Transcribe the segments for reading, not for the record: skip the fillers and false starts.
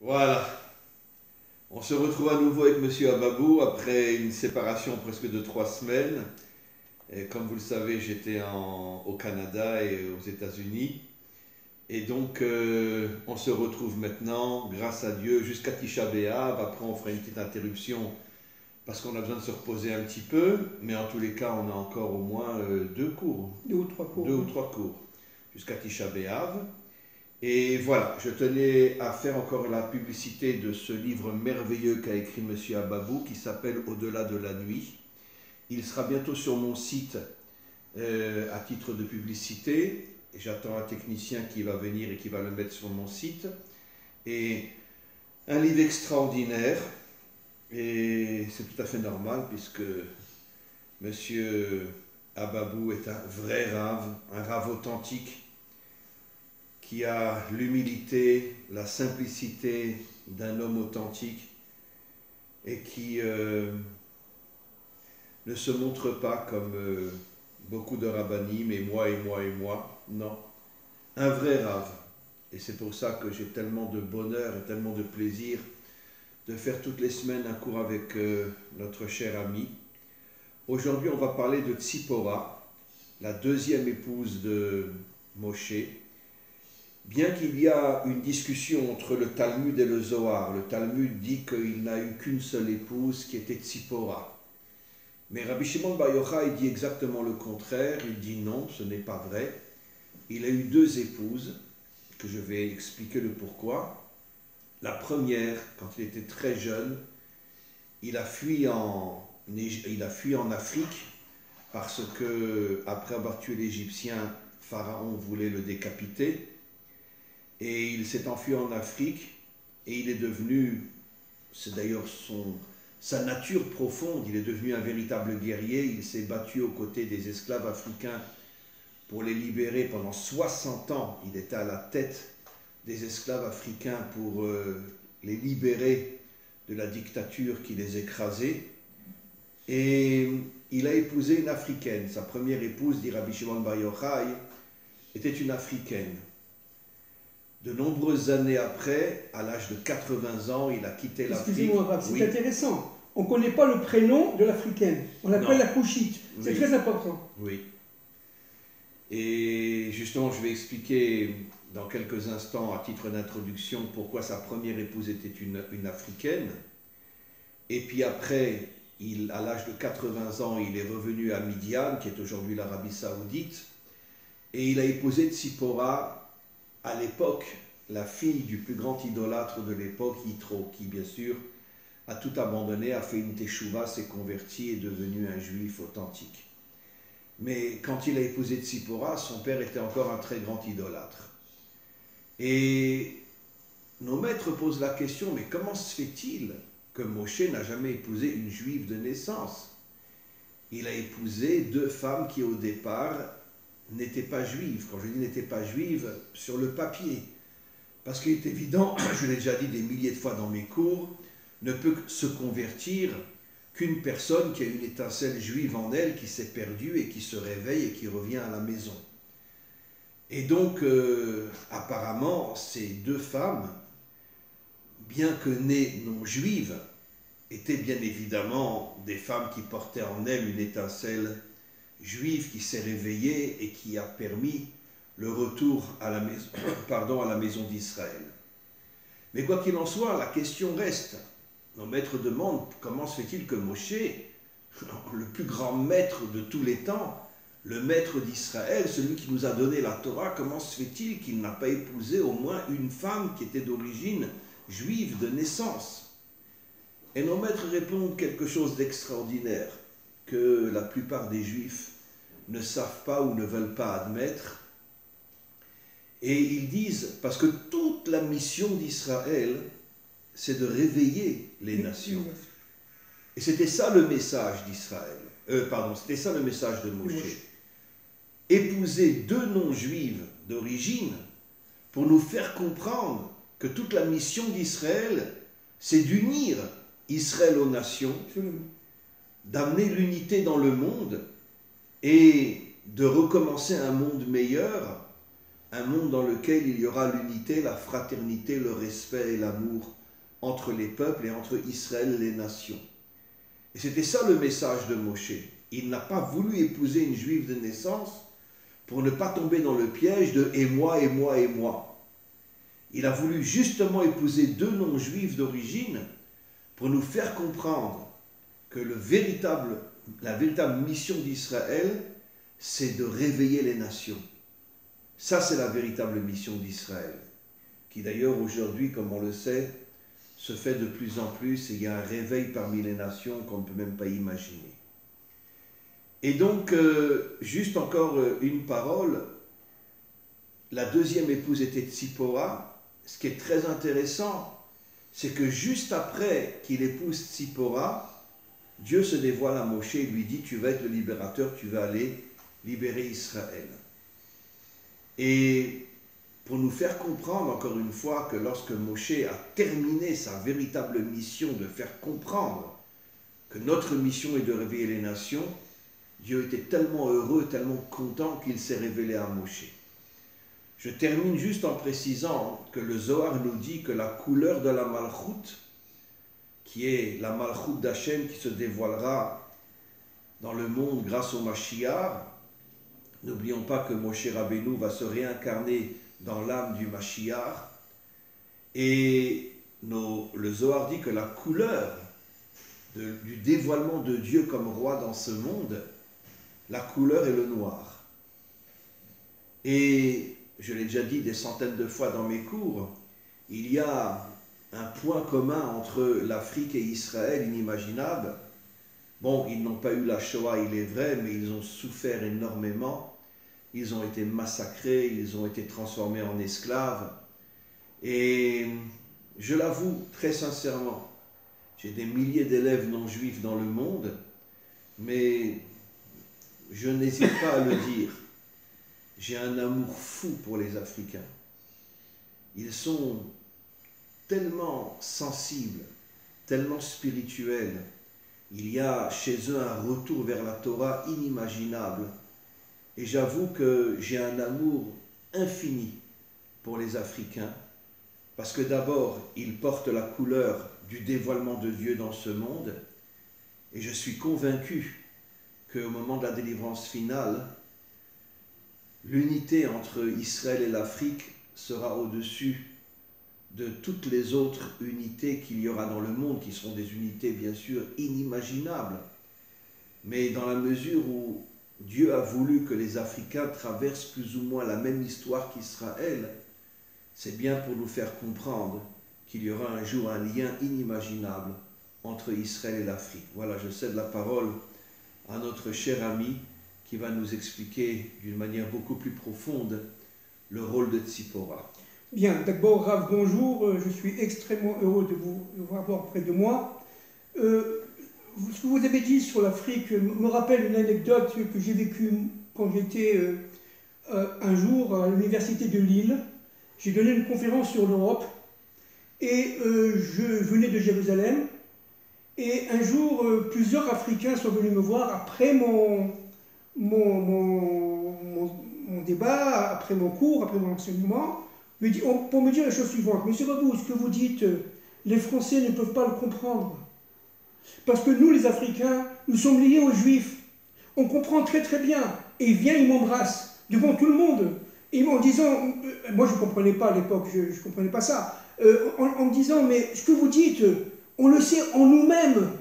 Voilà, on se retrouve à nouveau avec Monsieur Ababou après une séparation presque de 3 semaines. Et comme vous le savez, j'étais au Canada et aux États-Unis. Et donc, on se retrouve maintenant, grâce à Dieu, jusqu'à Tisha B'Av. Après, on fera une petite interruption parce qu'on a besoin de se reposer un petit peu. Mais en tous les cas, on a encore au moins 2 cours, Deux ou trois cours. deux ou trois cours, jusqu'à Tisha B'Av. Et voilà, je tenais à faire encore la publicité de ce livre merveilleux qu'a écrit Monsieur Ababou qui s'appelle Au-delà de la nuit. Il sera bientôt sur mon site à titre de publicité. J'attends un technicien qui va venir et qui va le mettre sur mon site. Et un livre extraordinaire. Et c'est tout à fait normal puisque Monsieur Ababou est un vrai rave, un rave authentique qui a l'humilité, la simplicité d'un homme authentique et qui ne se montre pas comme beaucoup de rabbinim, et moi, et moi, et moi. Non, un vrai rave. Et c'est pour ça que j'ai tellement de bonheur et tellement de plaisir de faire toutes les semaines un cours avec notre cher ami. Aujourd'hui, on va parler de Tzipora, la deuxième épouse de Moshe. Bien qu'il y a une discussion entre le Talmud et le Zohar, le Talmud dit qu'il n'a eu qu'une seule épouse qui était Tzipora. Mais Rabbi Shimon Bar Yochai dit exactement le contraire, il dit non, ce n'est pas vrai. Il a eu 2 épouses, que je vais expliquer le pourquoi. La première, quand il était très jeune, il a fui en Afrique parce que, après avoir tué l'Égyptien, Pharaon voulait le décapiter. Et il s'est enfui en Afrique et il est devenu, c'est d'ailleurs sa nature profonde, il est devenu un véritable guerrier. Il s'est battu aux côtés des esclaves africains pour les libérer pendant 60 ans. Il était à la tête des esclaves africains pour les libérer de la dictature qui les écrasait. Et il a épousé une Africaine. Sa première épouse, dit Rabbi Shimon Bar Yochai, était une Africaine. De nombreuses années après, à l'âge de 80 ans, il a quitté l'Afrique. Excusez-moi, Rav, c'est Oui. intéressant. On ne connaît pas le prénom de l'Africaine. On l'appelle la Couchite. C'est Oui. très important. Oui. Et justement, je vais expliquer dans quelques instants, à titre d'introduction, pourquoi sa première épouse était une Africaine. Et puis après, à l'âge de 80 ans, il est revenu à Midian, qui est aujourd'hui l'Arabie Saoudite, et il a épousé Tzipora, à l'époque, la fille du plus grand idolâtre de l'époque, Yitro, qui bien sûr a tout abandonné, a fait une teshuva, s'est converti et est devenu un juif authentique. Mais quand il a épousé Tzipora, son père était encore un très grand idolâtre. Et nos maîtres posent la question, mais comment se fait-il que Moshe n'a jamais épousé une juive de naissance? Il a épousé 2 femmes qui au départ n'étaient pas juives. Quand je dis n'étaient pas juives, sur le papier. Parce qu'il est évident, je l'ai déjà dit des milliers de fois dans mes cours, ne peut se convertir qu'une personne qui a une étincelle juive en elle, qui s'est perdue et qui se réveille et qui revient à la maison. Et donc, apparemment, ces 2 femmes, bien que nées non juives, étaient bien évidemment des femmes qui portaient en elles une étincelle juive qui s'est réveillée et qui a permis le retour à la maison, à la maison d'Israël. Mais quoi qu'il en soit, la question reste. Nos maîtres demandent comment se fait-il que Moshe, le plus grand maître de tous les temps, le maître d'Israël, celui qui nous a donné la Torah, comment se fait-il qu'il n'a pas épousé au moins une femme qui était d'origine juive de naissance? Et nos maîtres répondent quelque chose d'extraordinaire, que la plupart des juifs ne savent pas ou ne veulent pas admettre. Et ils disent, parce que toute la mission d'Israël, c'est de réveiller les nations. Et c'était ça le message d'Israël. C'était ça le message de Moshe. Épouser 2 non-juives d'origine pour nous faire comprendre que toute la mission d'Israël, c'est d'unir Israël aux nations, d'amener l'unité dans le monde et de recommencer un monde meilleur, un monde dans lequel il y aura l'unité, la fraternité, le respect et l'amour entre les peuples et entre Israël et les nations. Et c'était ça le message de Moshe. Il n'a pas voulu épouser une juive de naissance pour ne pas tomber dans le piège de « et moi, et moi, et moi ». Il a voulu justement épouser deux non-juifs d'origine pour nous faire comprendre que la véritable mission d'Israël, c'est de réveiller les nations. Ça, c'est la véritable mission d'Israël, qui d'ailleurs aujourd'hui, comme on le sait, se fait de plus en plus, et il y a un réveil parmi les nations qu'on ne peut même pas imaginer. Et donc, juste encore une parole, la deuxième épouse était Tzipora. Ce qui est très intéressant, c'est que juste après qu'il épouse Tzipora, Dieu se dévoile à Moshe et lui dit « Tu vas être le libérateur, tu vas aller libérer Israël ». Et pour nous faire comprendre encore une fois que lorsque Moshe a terminé sa véritable mission de faire comprendre que notre mission est de réveiller les nations, Dieu était tellement heureux, tellement content qu'il s'est révélé à Moshe. Je termine juste en précisant que le Zohar nous dit que la couleur de la Malchout, qui est la Malchout d'Hachem qui se dévoilera dans le monde grâce au Mashiach, n'oublions pas que Moshe Rabbeinu va se réincarner dans l'âme du Mashiach, et le Zohar dit que la couleur du dévoilement de Dieu comme roi dans ce monde, la couleur est le noir. Et je l'ai déjà dit des centaines de fois dans mes cours, il y a un point commun entre l'Afrique et Israël inimaginable. Bon, ils n'ont pas eu la Shoah, il est vrai, mais ils ont souffert énormément. Ils ont été massacrés, ils ont été transformés en esclaves. Et je l'avoue très sincèrement, j'ai des milliers d'élèves non juifs dans le monde, mais je n'hésite pas à le dire. J'ai un amour fou pour les Africains. Ils sont tellement sensibles, tellement spirituels. Il y a chez eux un retour vers la Torah inimaginable. Et j'avoue que j'ai un amour infini pour les Africains, parce que d'abord, ils portent la couleur du dévoilement de Dieu dans ce monde, et je suis convaincu qu'au moment de la délivrance finale, l'unité entre Israël et l'Afrique sera au-dessus de toutes les autres unités qu'il y aura dans le monde, qui seront des unités bien sûr inimaginables. Mais dans la mesure où Dieu a voulu que les Africains traversent plus ou moins la même histoire qu'Israël, c'est bien pour nous faire comprendre qu'il y aura un jour un lien inimaginable entre Israël et l'Afrique. Voilà, je cède la parole à notre cher ami qui va nous expliquer d'une manière beaucoup plus profonde le rôle de Tzipora. Bien, d'abord, Rav, bonjour. Je suis extrêmement heureux de vous avoir près de moi. Ce que vous avez dit sur l'Afrique me rappelle une anecdote que j'ai vécue quand j'étais un jour à l'université de Lille. J'ai donné une conférence sur l'Europe et je venais de Jérusalem. Et un jour, plusieurs Africains sont venus me voir après mon débat, après mon cours, après mon enseignement, pour me dire la chose suivante. Monsieur Babou, ce que vous dites, les Français ne peuvent pas le comprendre. Parce que nous, les Africains, nous sommes liés aux Juifs. On comprend très très bien. Et il vient, il m'embrasse, devant tout le monde. Et en disant, moi je ne comprenais pas à l'époque, je ne comprenais pas ça, en me disant, mais ce que vous dites, on le sait en nous-mêmes.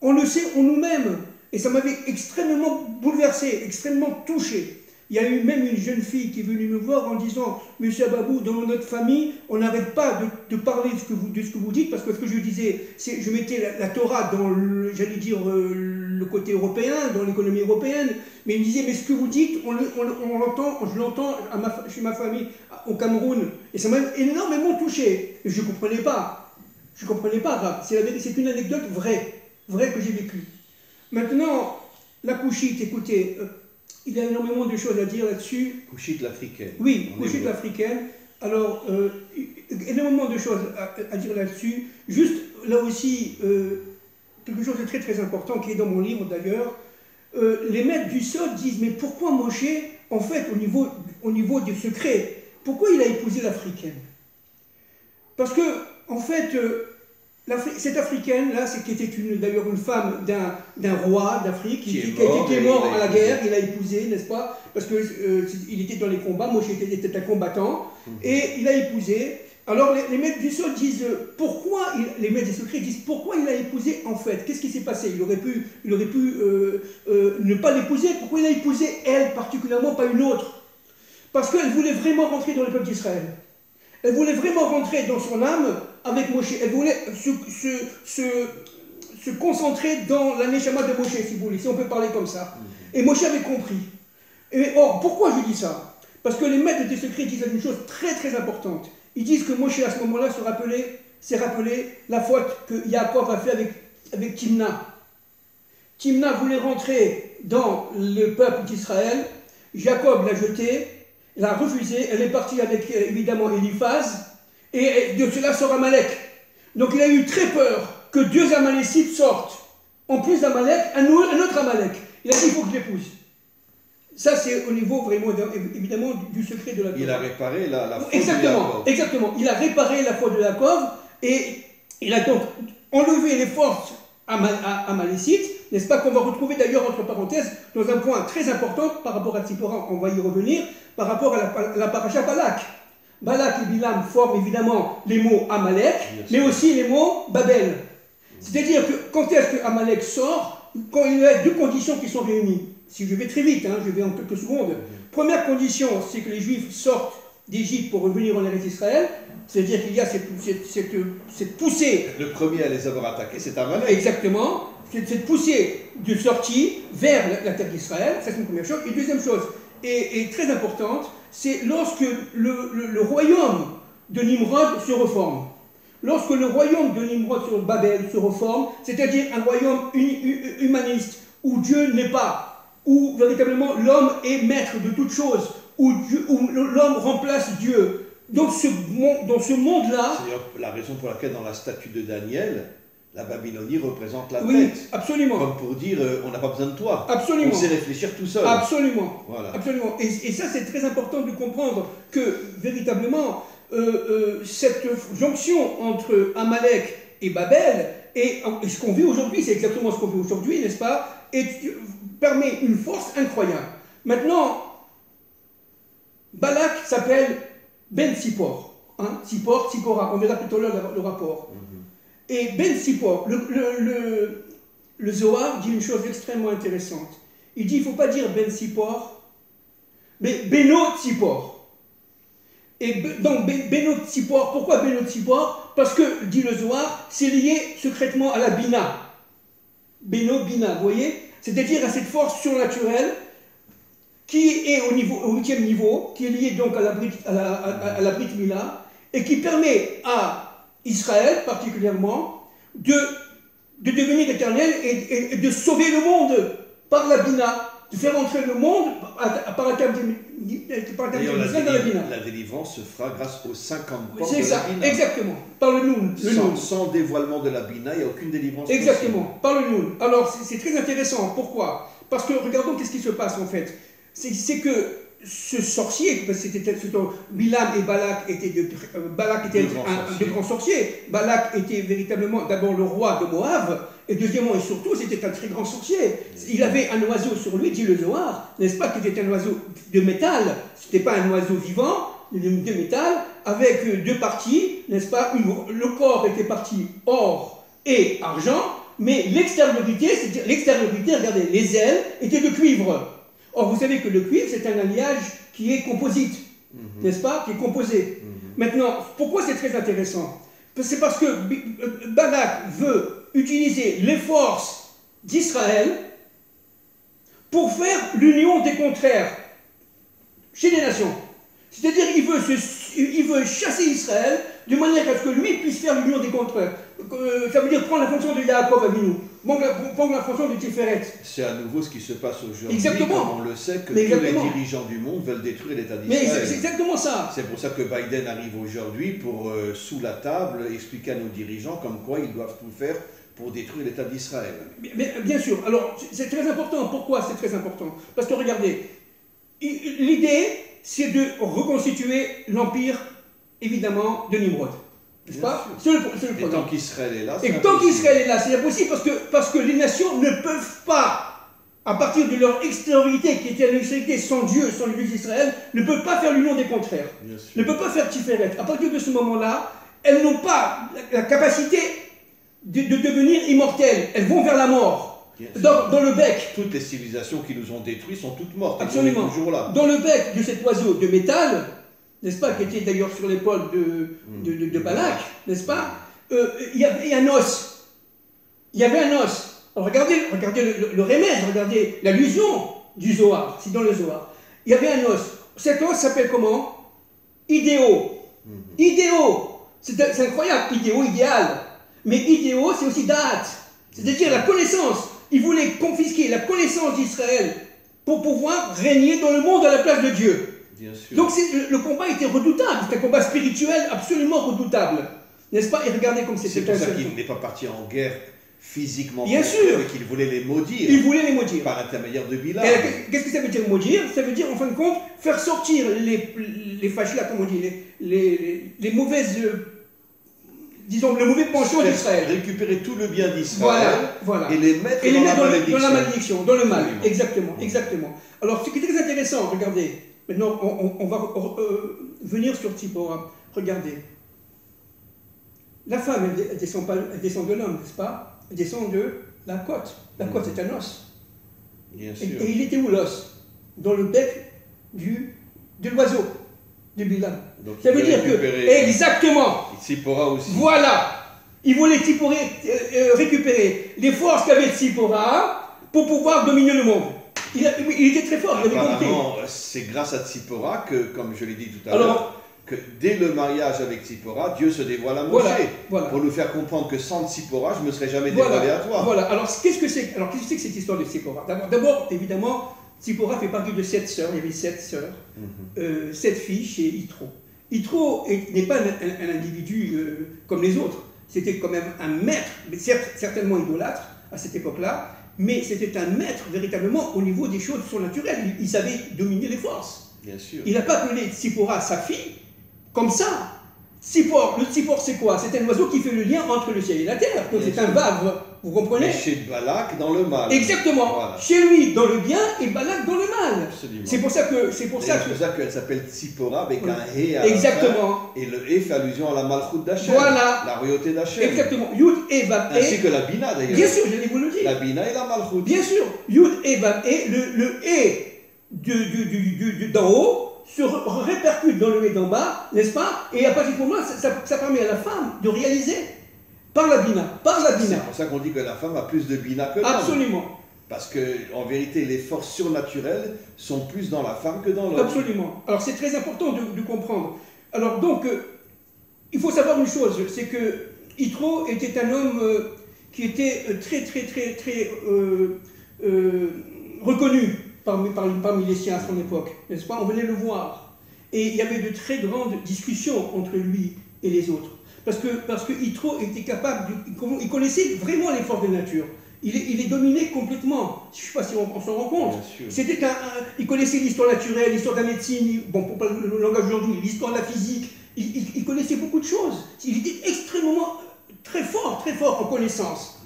On le sait en nous-mêmes. Et ça m'avait extrêmement bouleversé, extrêmement touché. Il y a eu même une jeune fille qui est venue me voir en disant « Monsieur Babou, dans notre famille, on n'arrête pas de parler de ce que vous dites, parce que ce que je disais, c'est je mettais la Torah dans, j'allais dire, le côté européen, dans l'économie européenne, mais il me disait « Mais ce que vous dites, je l'entends chez ma famille au Cameroun. » Et ça m'a énormément touché. Et je ne comprenais pas. Je ne comprenais pas, c'est une anecdote vraie que j'ai vécue. Maintenant, la couchite, écoutez, il y a énormément de choses à dire là-dessus. Couchite l'africaine. Oui, couchite l'africaine. Alors, énormément de choses à dire là-dessus. Juste, là aussi, quelque chose de très très important qui est dans mon livre d'ailleurs. Les maîtres du Sod disent, mais pourquoi Moshe, en fait, au niveau au niveau du secret. Pourquoi il a épousé l'Africaine? Parce que, en fait, cette Africaine-là, qui était d'ailleurs une femme d'un roi d'Afrique, qui était mort à la guerre, il a épousé, n'est-ce pas? Parce qu'il était dans les combats, Moshe était un combattant, et il a épousé. Alors les maîtres du sol disent pourquoi, les maîtres des secrets disent pourquoi il a épousé en fait. Qu'est-ce qui s'est passé? Il aurait pu ne pas l'épouser. Pourquoi il a épousé elle particulièrement, pas une autre? Parce qu'elle voulait vraiment rentrer dans le peuple d'Israël. Elle voulait vraiment rentrer dans son âme avec Moshe. Elle voulait se concentrer dans la neshama de Moshe, si vous voulez, si on peut parler comme ça. Et Moshe avait compris. Or, pourquoi je dis ça? Parce que les maîtres des secrets disent une chose très très importante. Ils disent que Moshe, à ce moment-là, s'est rappelé la faute que Yaakov a fait avec Timna. Timna voulait rentrer dans le peuple d'Israël. Jacob l'a jetée, l'a refusée. Elle est partie avec, évidemment, Eliphaz. Et de cela sort Amalek. Donc il a eu très peur que deux Amalécites sortent. En plus d'Amalek, un autre Amalek. Il a dit, il faut que je l'épouse. Ça, c'est au niveau vraiment, évidemment, du secret de la Torah. Il a réparé la faute de Yaakov. Exactement. Il a réparé la faute de Yaakov et il a donc enlevé les forces amalécites, n'est-ce pas, qu'on va retrouver d'ailleurs, entre parenthèses, dans un point très important par rapport à Tzipora, on va y revenir, par rapport à la paracha Balak. Balak et Bilam forment évidemment les mots Amalek, mais aussi les mots Babel. C'est-à-dire que quand est-ce que Amalek sort? Quand il y a deux conditions qui sont réunies. Si je vais très vite, je vais en quelques secondes. Première condition, c'est que les Juifs sortent d'Égypte pour revenir en Eretz Israël. C'est-à-dire qu'il y a cette poussée. Le premier à les avoir attaqués, c'est Amalek. Exactement. Cette poussée de sortie vers la terre d'Israël. Ça, c'est une première chose. Et deuxième chose, et très importante, c'est lorsque le royaume de Nimrod se reforme. Lorsque le royaume de Nimrod sur Babel se reforme, c'est-à-dire un royaume humaniste, où Dieu n'est pas, où véritablement l'homme est maître de toutes choses, où l'homme remplace Dieu. Dans ce monde-là... C'est la raison pour laquelle dans la statue de Daniel, la Babylonie représente la oui, tête. Absolument. Comme pour dire, on n'a pas besoin de toi. Absolument. On sait réfléchir tout seul. Absolument. Voilà. Absolument. Et ça, c'est très important de comprendre que, véritablement, cette jonction entre Amalek et Babel, et ce qu'on vit aujourd'hui, c'est exactement ce qu'on vit aujourd'hui, n'est-ce pas, permet une force incroyable. Maintenant, Balak s'appelle Ben Sipor. Sipor, Sipora, on verra tout à l'heure le rapport. Et Ben Sipor, le Zohar dit une chose extrêmement intéressante. Il dit, il ne faut pas dire Ben Sipor, mais Benot Sipor. Et donc Benot Sipor, pourquoi Benot Sipor? Parce que, dit le Zohar, c'est lié secrètement à la Bina. Beno, Bina, vous voyez? C'est-à-dire à cette force surnaturelle qui est au 8e niveau, qui est liée donc à la Brit Mila, et qui permet à Israël particulièrement de devenir éternel et de sauver le monde par la Bina, de faire entrer le monde par la terre d'Israël dans la Bina. La délivrance se fera grâce aux 50 portes de la Bina. Exactement, par le Noun. Sans dévoilement de la Bina, il n'y a aucune délivrance. Exactement, possible. par le Noun. Alors c'est très intéressant, pourquoi? Parce que regardons qu'est-ce qui se passe en fait. C'est que ce sorcier, parce que Bilam et Balak étaient deux grands sorciers. Balak était véritablement d'abord le roi de Moab, et deuxièmement et surtout, c'était un très grand sorcier. Il avait un oiseau sur lui, dit le Zohar, n'est-ce pas, qui était un oiseau de métal, ce n'était pas un oiseau vivant, de métal, avec deux parties, n'est-ce pas, le corps était parti or et argent, mais l'extériorité, regardez, les ailes étaient de cuivre. Or, vous savez que le cuivre, c'est un alliage qui est composite, n'est-ce pas, qui est composé. Maintenant, pourquoi c'est très intéressant? C'est parce que Balak veut utiliser les forces d'Israël pour faire l'union des contraires chez les nations. C'est-à-dire qu'il veut chasser Israël de manière à ce que lui puisse faire l'union des contraires. Ça veut dire prendre la fonction de Yaakov Avinu, prendre la fonction de Tiferet. C'est à nouveau ce qui se passe aujourd'hui. Exactement. Comme on le sait, que tous les dirigeants du monde veulent détruire l'État d'Israël. Mais c'est exactement ça. C'est pour ça que Biden arrive aujourd'hui pour, sous la table, expliquer à nos dirigeants comme quoi ils doivent tout faire pour détruire l'État d'Israël. Mais bien sûr. Alors, c'est très important. Pourquoi c'est très important? Parce que regardez, l'idée, c'est de reconstituer l'empire, évidemment, de Nimrod. N'est-ce pas? C'est le Et tant qu'Israël est là, et tant qu'Israël est là, c'est impossible parce que les nations ne peuvent pas, à partir de leur extériorité, qui était une extériorité sans Dieu, sans le Dieu d'Israël, ne peuvent pas faire l'union des contraires. Ne peuvent pas faire Tiferet. À partir de ce moment-là, elles n'ont pas la capacité de devenir immortelles. Elles vont vers la mort. Dans le bec. Toutes les civilisations qui nous ont détruits sont toutes mortes. Absolument. Toujours là. Dans le bec de cet oiseau de métal, n'est-ce pas, qui était d'ailleurs sur l'épaule de Balak, n'est-ce pas, il y avait un os. Il y avait un os. Alors regardez le remède, regardez l'allusion du Zohar, c'est dans le Zohar. Il y avait un os. Cet os s'appelle comment? Idéo. Idéo. C'est incroyable. Idéo, idéal. Mais idéo, c'est aussi date. C'est-à-dire la connaissance. Il voulait confisquer la connaissance d'Israël pour pouvoir régner dans le monde à la place de Dieu. Bien sûr. Donc le combat était redoutable, c'est un combat spirituel absolument redoutable, n'est-ce pas? Et regardez comme c'était. C'est pour ça qu'il n'est pas parti en guerre physiquement, bien sûr, mais qu'il voulait les maudire. Il voulait les maudire. Par l'intermédiaire de Bilam. Qu'est-ce que ça veut dire maudire? Ça veut dire en fin de compte faire sortir les fachlas, comment on dit, les mauvaises, disons, le mauvais penchant d'Israël. Récupérer tout le bien d'Israël voilà. Et les mettre dans la malédiction, dans le mal. Absolument. Exactement, exactement. Alors ce qui est très intéressant, regardez. Maintenant, on va venir sur Tzipora. Regardez. La femme, elle descend de l'homme, n'est-ce pas? Elle descend de la côte. La côte, c'est un os. Bien sûr. Et il était où l'os? Dans le bec de l'oiseau, de Bilam. Donc, ça veut dire que... Exactement. Tzipora aussi. Voilà. Il voulait récupérer les forces qu'avait Tzipora pour pouvoir dominer le monde. Il était très fort, il avait compris. C'est grâce à Tzipora que, comme je l'ai dit tout à l'heure, que dès le mariage avec Tzipora, Dieu se dévoile à Moshe. Voilà. Pour nous faire comprendre que sans Tzipora, je ne me serais jamais dévoilé à toi. Voilà. Alors, qu'est-ce que c'est que cette histoire de Tzipora? D'abord, évidemment, Tzipora fait partie de 7 sœurs. Il y avait 7 sœurs, 7 filles chez Yitro. Yitro n'est pas un individu comme les autres. C'était quand même un maître, mais certainement idolâtre à cette époque-là. Mais c'était un maître véritablement au niveau des choses surnaturelles. Il savait dominer les forces. Bien sûr. Il n'a pas appelé Tzipora sa fille comme ça. Le Tzipor, c'est quoi? C'est un oiseau qui fait le lien entre le ciel et la terre. Donc c'est un vave, vous comprenez? Et chez Balak dans le mal. Exactement. Voilà. Chez lui dans le bien et Balak dans le mal. Absolument. C'est pour ça qu'elle s'appelle Tzipora avec un hé à Exactement. La fin, et le hé fait allusion à la Malchoute d'Hachem. Voilà. La royauté d'Hachem. Exactement. Yud et Vav ainsi que la Bina d'ailleurs. Bien sûr, j'allais vous le dire. La Bina et la Malchoute. Bien sûr. Yud et Vav et le hé d'en haut se répercute dans le hé d'en bas, n'est-ce pas? Et à partir de ce moment-là, ça permet à la femme de réaliser par la Bina. C'est pour ça qu'on dit que la femme a plus de Bina que l'homme. Absolument. Parce qu'en vérité, les forces surnaturelles sont plus dans la femme que dans l'homme. Absolument. Alors c'est très important de comprendre. Alors donc, il faut savoir une chose, c'est que Yitro était un homme qui était très reconnu parmi les siens à son époque, n'est-ce pas? On venait le voir. Et il y avait de très grandes discussions entre lui et les autres. Parce que Yitro était capable, il connaissait vraiment les forces de nature. Il est dominé complètement. Je ne sais pas si on s'en rend compte. Il connaissait l'histoire naturelle, l'histoire de la médecine, bon, pour parler le langage d'aujourd'hui, l'histoire de la physique. Il connaissait beaucoup de choses. Il était extrêmement très fort en connaissance.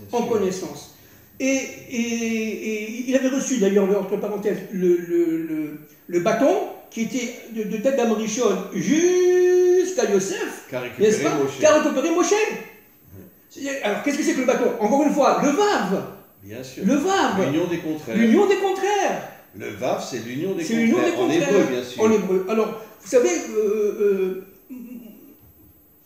Et il avait reçu d'ailleurs, entre parenthèses, le bâton qui était de tête d'Amorichon jusqu'à Yosef, n'est-ce pas? Qu'a récupéré Moshe. Alors qu'est-ce que c'est que le bâton? Encore une fois, le Vav. Bien sûr. Le Vav. L'union des contraires. L'union des contraires. Le Vav, c'est l'union des contraires. C'est l'union des contraires. En hébreu, bien sûr. En hébreu. Alors, vous savez,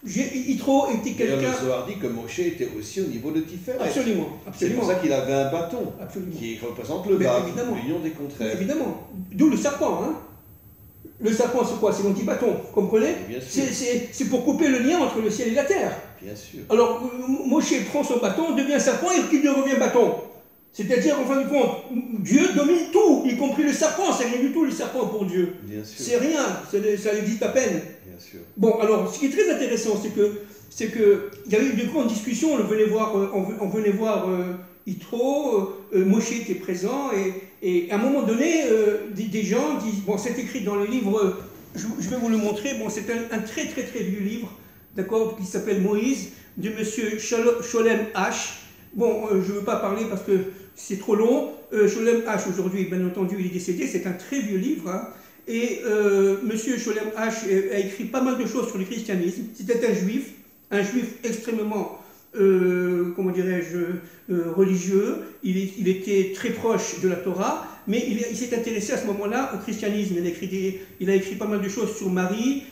Yitro était quelqu'un... Le Zohar dit que Moshe était aussi au niveau de Tiferet. Absolument. C'est pour ça qu'il avait un bâton qui représente le Vav, l'union des contraires. Évidemment. D'où le serpent. Hein. Le serpent, c'est quoi? C'est l'anti-bâton, vous comprenez? C'est pour couper le lien entre le ciel et la terre. Bien sûr. Alors, Moshe prend son bâton, devient serpent et qui devient bâton. C'est-à-dire, en fin de compte, Dieu domine tout, y compris le serpent. C'est rien du tout, le serpent, pour Dieu. Bien sûr. C'est rien, ça existe à peine. Bien sûr. Bon, alors, ce qui est très intéressant, c'est que il y a eu de grandes discussions. On venait voir Yitro, Moshe était présent, et à un moment donné, des gens disent, bon, c'est écrit dans le livre, je vais vous le montrer, bon, c'est un très très très vieux livre, d'accord, qui s'appelle Moïse, de monsieur Sholem H. Bon, je ne veux pas parler parce que c'est trop long. Sholem H, aujourd'hui, bien entendu, il est décédé, c'est un très vieux livre, hein. Et monsieur Sholem H a écrit pas mal de choses sur le christianisme. C'était un juif extrêmement, comment dirais-je, religieux. Il était très proche de la Torah, mais il s'est intéressé à ce moment-là au christianisme. Il a écrit pas mal de choses sur Marie,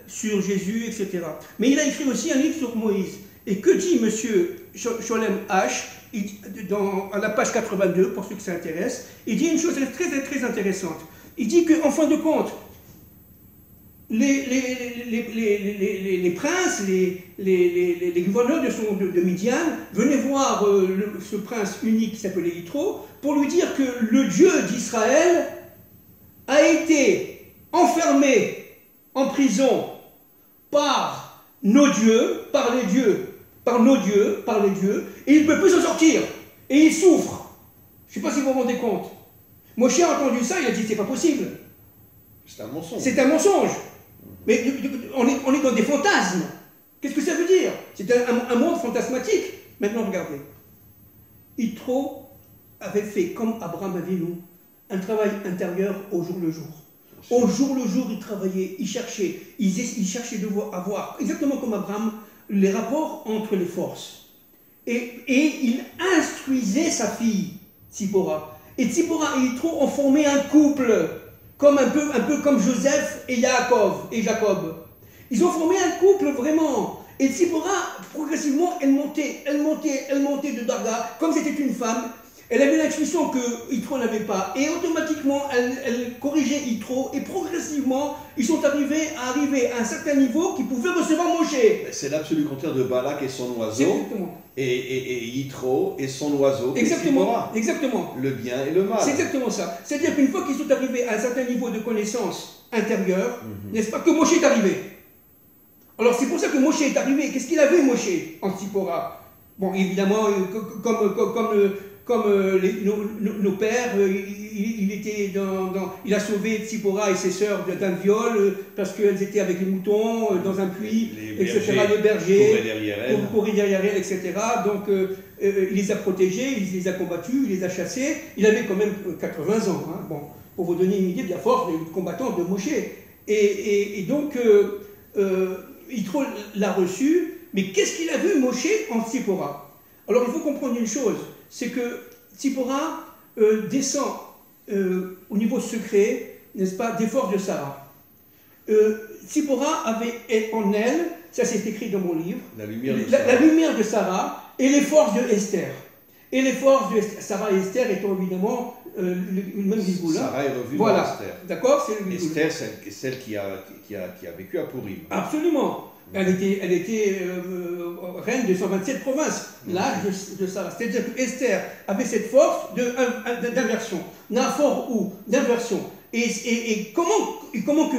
sur Jésus, etc. Mais il a écrit aussi un livre sur Moïse. Et que dit monsieur Sholem H à la page 82, pour ceux que ça intéresse, il dit une chose très, très, très intéressante. Il dit qu'en fin de compte, les princes, les gouverneurs de Midian venaient voir ce prince unique qui s'appelait Yitro pour lui dire que le Dieu d'Israël a été enfermé en prison par nos dieux, par les dieux, et il ne peut plus s'en sortir. Et il souffre. Je ne sais pas si vous vous rendez compte. Moshe a entendu ça, il a dit c'est pas possible. C'est un mensonge. C'est un mensonge. Mais on est dans des fantasmes. Qu'est-ce que ça veut dire? C'est un monde fantasmatique. Maintenant, regardez. Yitro avait fait, comme Abraham Avinu, un travail intérieur au jour le jour. Au jour le jour, il travaillait, il cherchait de avoir, exactement comme Abraham, les rapports entre les forces. Et il instruisait sa fille, Tzipora. Et Tzipora et Yitro ont formé un couple, comme un peu comme Joseph et Jacob. Ils ont formé un couple vraiment. Et Tzipora, progressivement, elle montait de Darga, comme c'était une femme. Elle avait l'intuition que Yitro n'avait pas. Et automatiquement, elle corrigeait Yitro. Et progressivement, ils sont arrivés à un certain niveau qu'ils pouvaient recevoir Moshe. C'est l'absolu contraire de Balak et son oiseau. Exactement. Et Yitro et son oiseau. Exactement. Exactement. Le bien et le mal. C'est exactement ça. C'est-à-dire qu'une fois qu'ils sont arrivés à un certain niveau de connaissance intérieure, n'est-ce pas, que Moshe est arrivé. Alors c'est pour ça que Moshe est arrivé. Qu'est-ce qu'il a vu, Moshe, en Tzipora? Bon, évidemment, comme nos pères, il a sauvé Tzipora et ses sœurs d'un viol parce qu'elles étaient avec les moutons dans un puits, etc. Les bergers couraient derrière elles, etc. Donc il les a protégés, il les a combattus, il les a chassés. Il avait quand même 80 ans. Hein. Bon, pour vous donner une idée de la force des combattants de Moshe. Et donc, Yitro l'a reçu. Mais qu'est-ce qu'il a vu, Moshe, en Tzipora? Alors il faut comprendre une chose. C'est que Tzipora descend au niveau secret, n'est-ce pas, des forces de Sarah. Tzipora avait en elle, ça c'est écrit dans mon livre, la lumière de Sarah et les forces de Esther. Et les forces de Sarah et Esther étant évidemment le même Gigoula. Sarah est revue voilà. dans Esther. D'accord, Esther, celle qui a vécu à Purim. Absolument. Elle était reine de 127 provinces, l'âge de Sarah. C'est-à-dire que Esther avait cette force d'inversion. Naphor ou d'inversion. Et comment que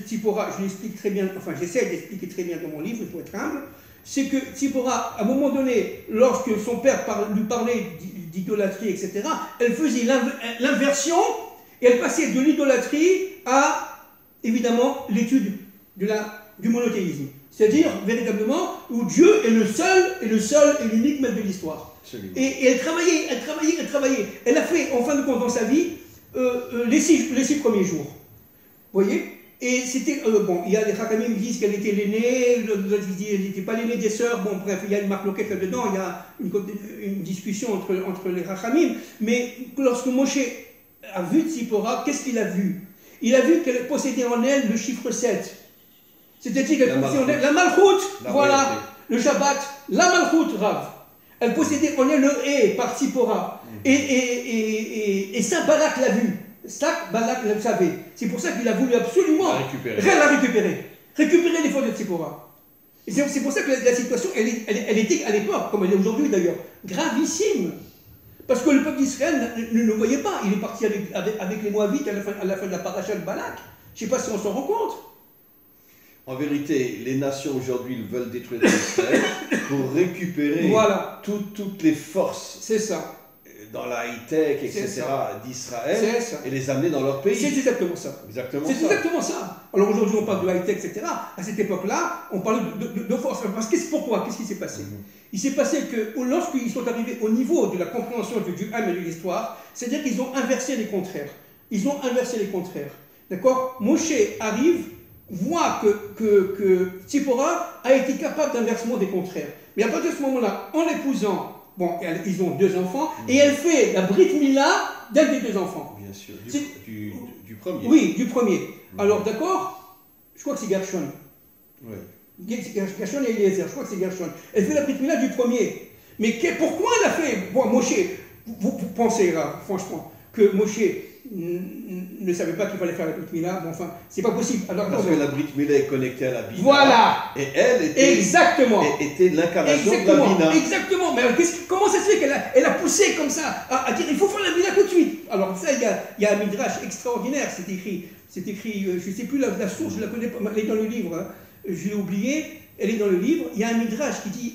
Tzipora, je l'explique très bien, enfin j'essaie d'expliquer très bien dans mon livre, il faut être humble, c'est que Tzipora, à un moment donné, lorsque son père lui parlait d'idolâtrie, etc., elle faisait l'inversion et elle passait de l'idolâtrie à, évidemment, l'étude du monothéisme. C'est-à-dire, véritablement, où Dieu est le seul et l'unique maître de l'histoire. Et elle travaillait. Elle a fait, en fin de compte, dans sa vie, les six premiers jours. Vous voyez? Et c'était, bon, il y a des Chachamim qui disent qu'elle était l'aînée, d'autres qui disent qu'elle n'était pas l'aînée des sœurs. Bon, bref, il y a une marque loquette là-dedans, il y a une discussion entre les Chachamim. Mais lorsque Moshe a vu Tzipora, qu'est-ce qu'il a vu? Il a vu qu'elle possédait en elle le chiffre 7. C'est-à-dire qu'elle possédait en elle la Malchut, voilà, le Shabbat, la Malchut, Rav. Elle possédait en elle le Hé par Tzipora. Et ça, Balak l'a vu. Ça, Balak le savait. C'est pour ça qu'il a voulu absolument la récupérer. Récupérer les forces de Tzipora. Et c'est pour ça que la situation, elle était à l'époque, comme elle est aujourd'hui d'ailleurs, gravissime. Parce que le peuple d'Israël ne le voyait pas. Il est parti avec les Moabites à la fin de la paracha de Balak. Je ne sais pas si on s'en rend compte. En vérité, les nations aujourd'hui veulent détruire Israël pour récupérer Voilà. toutes les forces C'est ça. dans la high-tech, etc. d'Israël C'est ça. et les amener dans leur pays. C'est exactement ça. Exactement C'est ça. exactement ça. Alors aujourd'hui, on parle de high-tech, etc. À cette époque-là, on parlait de force. Parce que pourquoi? Qu'est-ce qui s'est passé? Il s'est passé que lorsqu'ils sont arrivés au niveau de la compréhension du âme et de l'histoire, c'est-à-dire qu'ils ont inversé les contraires. Ils ont inversé les contraires. D'accord? Moshe arrive, voit que Tzipora a été capable d'inversement des contraires. Mais à partir de ce moment-là, en l'épousant, bon, ils ont 2 enfants, et elle fait la Brit Mila d'un des 2 enfants. Bien sûr, du premier. Oui, du premier. Alors d'accord, je crois que c'est Gershon. Oui. Gershon et Eliezer, je crois que c'est Gershon. Elle fait la Brit Mila du premier. Mais pourquoi elle a fait? Bon, Moshe, vous pensez là, franchement, que Moshe ne savait pas qu'il fallait faire la Brit Mila, mais enfin, c'est pas possible. Alors, parce que la Brit Mila est connectée à la Bina. Voilà. Et elle était, était l'incarnation de la Bina. Exactement. Mais alors, comment ça se fait qu'elle a poussé comme ça à dire il faut faire la Bina tout de suite? Alors ça, il y a un midrash extraordinaire, c'est écrit, je ne sais plus la source, je ne la connais pas, elle est dans le livre, hein. Je l'ai oublié, elle est dans le livre, il y a un midrash qui dit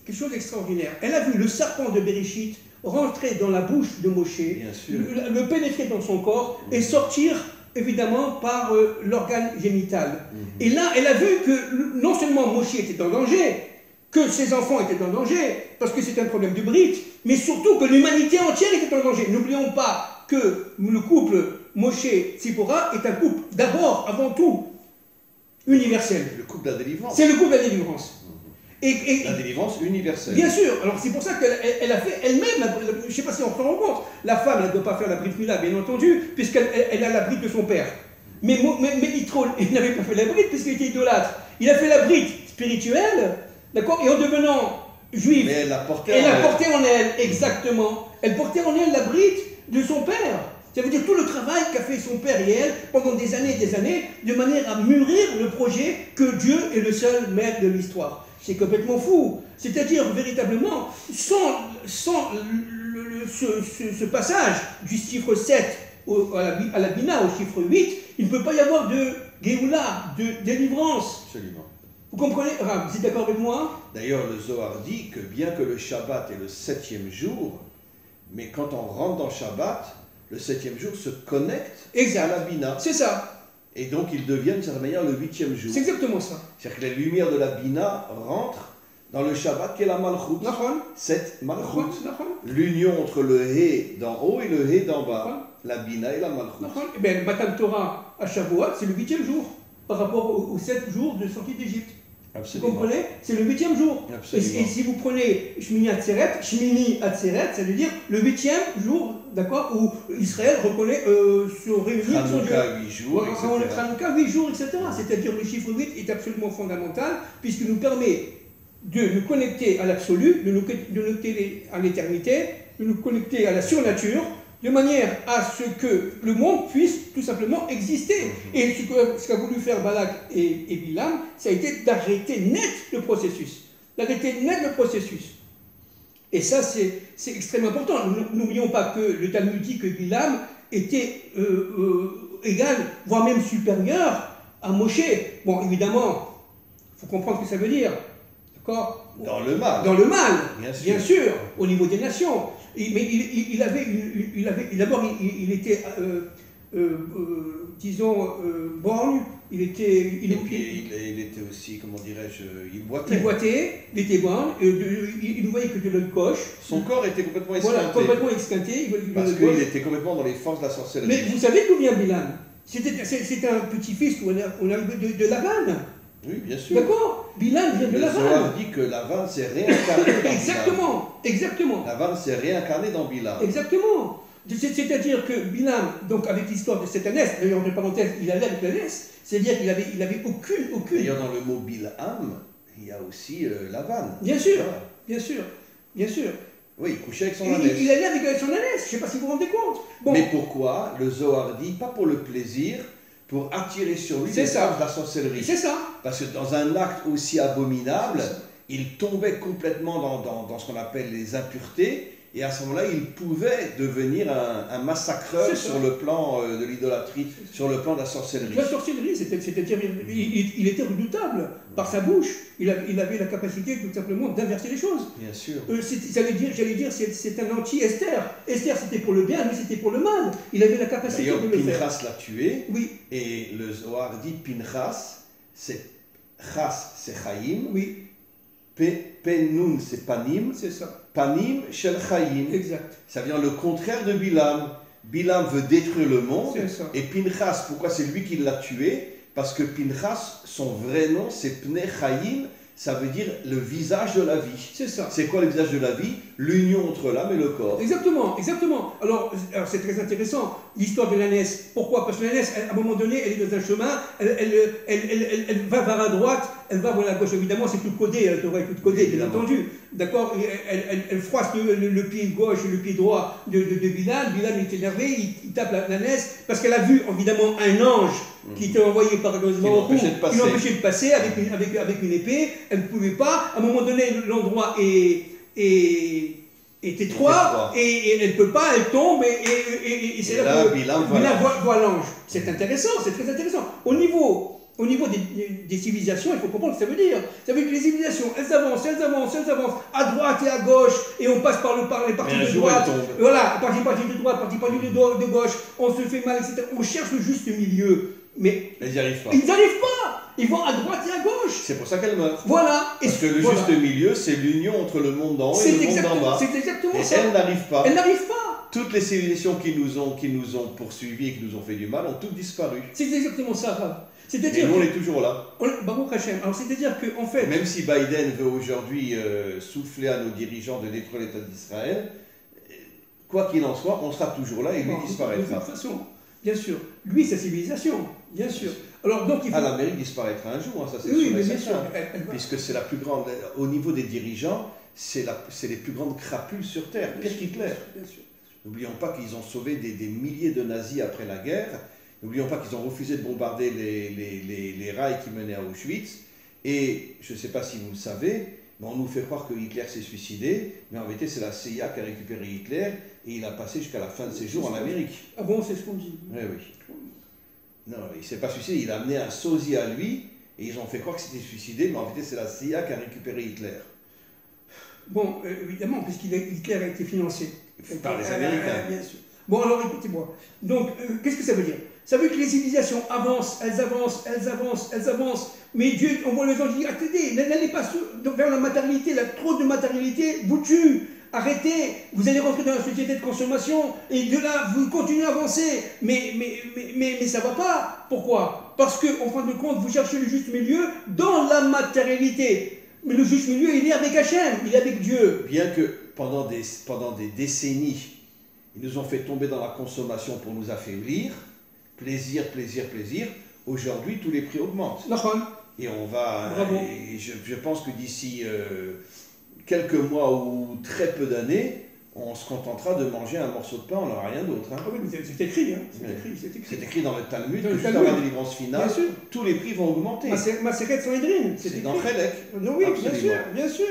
quelque chose d'extraordinaire. Elle a vu le serpent de Bereshit rentrer dans la bouche de Moshe, le pénétrer dans son corps et sortir évidemment par l'organe génital. Et là, elle a vu que non seulement Moshe était en danger, que ses enfants étaient en danger, parce que c'est un problème de brite, mais surtout que l'humanité entière était en danger. N'oublions pas que le couple Moshe-Tzipora est un couple d'abord, avant tout, universel. Le couple de la délivrance. C'est le couple de la délivrance. Et la délivrance universelle. Bien sûr, alors c'est pour ça qu'elle a fait elle-même, je ne sais pas si on se rend compte, la femme elle ne doit pas faire la Brit Mila, bien entendu, puisqu'elle a la Brit de son père. Mais Yitro, il n'avait pas fait la Brit puisqu'il était idolâtre. Il a fait la Brit spirituelle, d'accord, et en devenant juif, mais elle l'a porté en elle, exactement. Elle portait en elle la Brit de son père. Ça veut dire tout le travail qu'a fait son père et elle pendant des années, de manière à mûrir le projet que Dieu est le seul maître de l'histoire. C'est complètement fou. C'est-à-dire, véritablement, sans ce passage du chiffre 7 à la Bina, au chiffre 8, il ne peut pas y avoir de Géoula, de délivrance. Absolument. Vous comprenez? Vous êtes d'accord avec moi? D'ailleurs, le Zohar dit que bien que le Shabbat est le 7e jour, mais quand on rentre dans Shabbat, le 7e jour se connecte à la Bina. C'est ça. Et donc, ils deviennent, d'une certaine manière, le 8e jour. C'est exactement ça. C'est-à-dire que les lumières de la Bina rentrent dans le Shabbat qui est la Malchut. Cette Malchut. L'union entre le Hé d'en haut et le Hé d'en bas. La Bina et la Malchut. Eh bien, le Matan Torah à Shavuot, c'est le 8e jour, par rapport aux 7 jours de sortie d'Égypte. Absolument. Vous comprenez? C'est le 8e jour. Et si vous prenez Shmini Atzeret, ça veut dire le 8e jour, d'accord, où Israël reconnaît se réunir sur Dieu. 8 jours, etc. Chanukah, 8 jours, etc. C'est-à-dire le chiffre 8 est absolument fondamental, puisqu'il nous permet de nous connecter à l'absolu, de nous connecter à l'éternité, de nous connecter à la surnature, de manière à ce que le monde puisse tout simplement exister. Et ce qu'a voulu faire Balak et Bilam, ça a été d'arrêter net le processus. Et ça, c'est extrêmement important. N'oublions pas que le Talmud dit que Bilam était égal, voire même supérieur à Moshe. Bon, évidemment, il faut comprendre ce que ça veut dire. D'accord ? Dans le mal. Dans le mal, bien sûr, au niveau des nations. Mais d'abord, il était, disons, borgne. Et puis il était aussi, comment dirais-je, il boitait. Il était borgne. Il ne voyait que de l'œil coche. Son corps était complètement esquinté. Voilà, complètement esquinté. Parce qu'il était complètement dans les forces de la sorcellerie. Mais vous savez d'où vient Bilam? C'est un petit-fils qu'on a de Lavan. Oui, bien sûr. D'accord? Bilam vient de Lavan. Le Zohar dit que Lavan s'est réincarné dans Exactement. Lavan s'est réincarné dans Bilam. Exactement. C'est-à-dire que Bilam, donc avec l'histoire de cette ânesse, d'ailleurs entre parenthèses, il allait avec l'ânesse, c'est-à-dire qu'il avait aucune... D'ailleurs dans le mot Bilham, il y a aussi Lavan. Bien sûr, bien sûr, bien sûr. Oui, il couchait avec son ânesse. Il allait avec son ânesse, je ne sais pas si vous vous rendez compte. Bon. Mais pourquoi le Zohar dit, pas pour le plaisir, pour attirer sur lui les forces de la sorcellerie. C'est ça. Parce que dans un acte aussi abominable, il tombait complètement dans ce qu'on appelle les impuretés, Et à ce moment-là, il pouvait devenir un massacreur sur le plan de l'idolâtrie, sur le plan de la sorcellerie. La sorcellerie, c'est-à-dire, il était redoutable par sa bouche. Il avait la capacité tout simplement d'inverser les choses. Bien sûr. J'allais dire, c'est un anti-Esther. Esther, c'était pour le bien, lui, c'était pour le mal. Il avait la capacité de le faire. Pinchas l'a tué. Oui. Et le Zohar dit Pinchas, c'est Chas, c'est Chaim. Oui. Penun, c'est Panim. C'est ça. Panim, Shel Chaim. Exact. Ça vient le contraire de Bilam. Bilam veut détruire le monde. C'est ça. Et Pinchas, pourquoi c'est lui qui l'a tué? Parce que Pinchas, son vrai nom, c'est Pnei Chaim. Ça veut dire le visage de la vie. C'est ça. C'est quoi le visage de la vie? L'union entre l'âme et le corps. Exactement, exactement. Alors c'est très intéressant, l'histoire de l'ânesse. Pourquoi? Parce que l'ânesse, à un moment donné, elle est dans un chemin, elle va vers la droite, elle va vers la gauche. Évidemment, c'est tout codé, elle devrait être tout codé, bien entendu. D'accord? Elle froisse le pied gauche et le pied droit de Bilal. Bilal est énervé, il tape l'ânesse parce qu'elle a vu, évidemment, un ange qui était envoyé par le qui l'empêchait de passer avec une épée. Elle ne pouvait pas. À un moment donné, l'endroit est étroit et elle ne peut pas, elle tombe et c'est là que Bilal voit l'ange. C'est intéressant, c'est très intéressant. Au niveau des civilisations, il faut comprendre ce que ça veut dire. Ça veut dire que les civilisations, elles avancent, à droite et à gauche, et on passe par les parties de droite. Voilà, partie de droite, partie de gauche, on se fait mal, etc. On cherche le juste milieu. Mais ils n'y arrivent pas. Ils n'arrivent pas. Ils vont à droite et à gauche. C'est pour ça qu'elles meurent. Voilà. Parce que le juste milieu, c'est l'union entre le monde d'en haut et le monde d'en bas. C'est exactement et ça. Elles n'arrivent pas. Elles n'arrivent pas. Toutes les civilisations qui nous ont poursuivis et qui nous ont fait du mal ont toutes disparu. C'est exactement ça, Rav. Et nous, on est toujours là. Baruch Hashem. Alors, c'est-à-dire qu'en fait... Même si Biden veut aujourd'hui souffler à nos dirigeants de détruire l'État d'Israël, quoi qu'il en soit, on sera toujours là et lui disparaîtra. De toute façon, bien sûr. Lui, sa civilisation, bien sûr. Alors, donc, il faut... l'Amérique disparaîtra un jour, hein, ça c'est sûr. Oui, mais bien sûr. Puisque c'est la plus grande... Au niveau des dirigeants, c'est les plus grandes crapules sur Terre, pire qu'Hitler. N'oublions pas qu'ils ont sauvé des milliers de nazis après la guerre. N'oublions pas qu'ils ont refusé de bombarder les rails qui menaient à Auschwitz. Et je ne sais pas si vous le savez, mais on nous fait croire que Hitler s'est suicidé, mais en vérité c'est la CIA qui a récupéré Hitler et il a passé jusqu'à la fin de ses jours en Amérique. Ah bon, c'est ce qu'on dit. Oui, oui. Non, il ne s'est pas suicidé, il a amené un sosie à lui et ils ont fait croire que c'était suicidé, mais en vérité c'est la CIA qui a récupéré Hitler. Bon, évidemment, puisqu'Hitler a été financé. Par les Américains. Bien sûr. Bon, alors écoutez-moi. Donc, qu'est-ce que ça veut dire? Ça veut dire que les civilisations avancent, elles avancent. Mais Dieu, on voit les gens dire, attendez, n'allez pas vers la matérialité, trop de matérialité vous tue. Arrêtez, vous allez rentrer dans la société de consommation et de là, vous continuez à avancer. Mais ça ne va pas. Pourquoi? Parce qu'en fin de compte, vous cherchez le juste milieu dans la matérialité. Mais le juste milieu, il est avec Hachem, il est avec Dieu. Bien que pendant des décennies, ils nous ont fait tomber dans la consommation pour nous affaiblir. Plaisir. Aujourd'hui, tous les prix augmentent. Et on va. Et je pense que d'ici quelques mois ou très peu d'années, on se contentera de manger un morceau de pain, on n'aura rien d'autre. Hein. Ah oui, mais c'est écrit. Hein. C'est écrit dans le Talmud, que juste avant la délivrance finale, tous les prix vont augmenter. Maseret Sanhedrin. C'est dans Chélek. Oui, bien sûr.